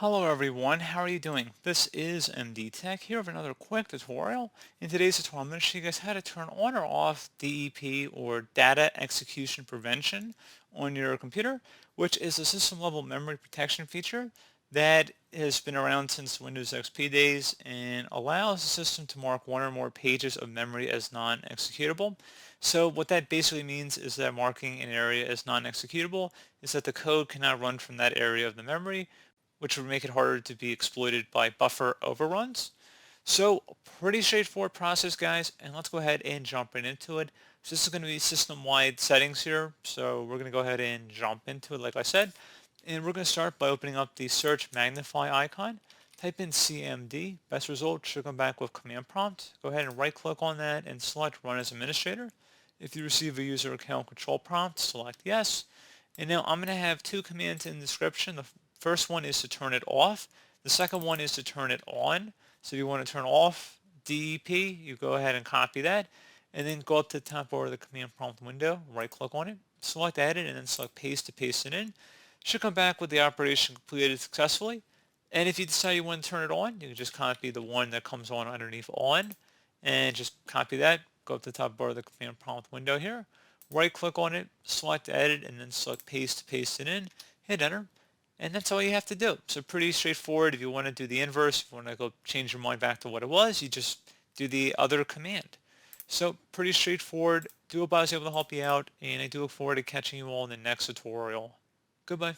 Hello everyone, how are you doing? This is MD Tech here with another quick tutorial. In today's tutorial, I'm going to show you guys how to turn on or off DEP or Data Execution Prevention on your computer, which is a system level memory protection feature that has been around since Windows XP days and allows the system to mark one or more pages of memory as non-executable. So what that basically means is that marking an area as non-executable is that the code cannot run from that area of the memory, which would make it harder to be exploited by buffer overruns. So pretty straightforward process, guys, and let's go ahead and jump right into it. So this is going to be system-wide settings here, so we're going to go ahead and jump into it like I said, and we're going to start by opening up the search magnify icon. Type in CMD. Best result should come back with command prompt. Go ahead and right click on that and select run as administrator. If you receive a user account control prompt, select yes. And now I'm going to have two commands in the description. The first one is to turn it off. The second one is to turn it on. So if you want to turn off DEP, you go ahead and copy that. And then go up to the top bar of the command prompt window, right click on it, select edit, and then select paste to paste it in. Should come back with the operation completed successfully. And if you decide you want to turn it on, you can just copy the one that comes on underneath on and just copy that. Go up to the top bar of the command prompt window here, right click on it, select edit, and then select paste to paste it in, hit enter, and that's all you have to do. So pretty straightforward. If you want to do the inverse, if you want to go change your mind back to what it was, you just do the other command. So pretty straightforward. Do hope I was able to help you out, and I do look forward to catching you all in the next tutorial. Goodbye.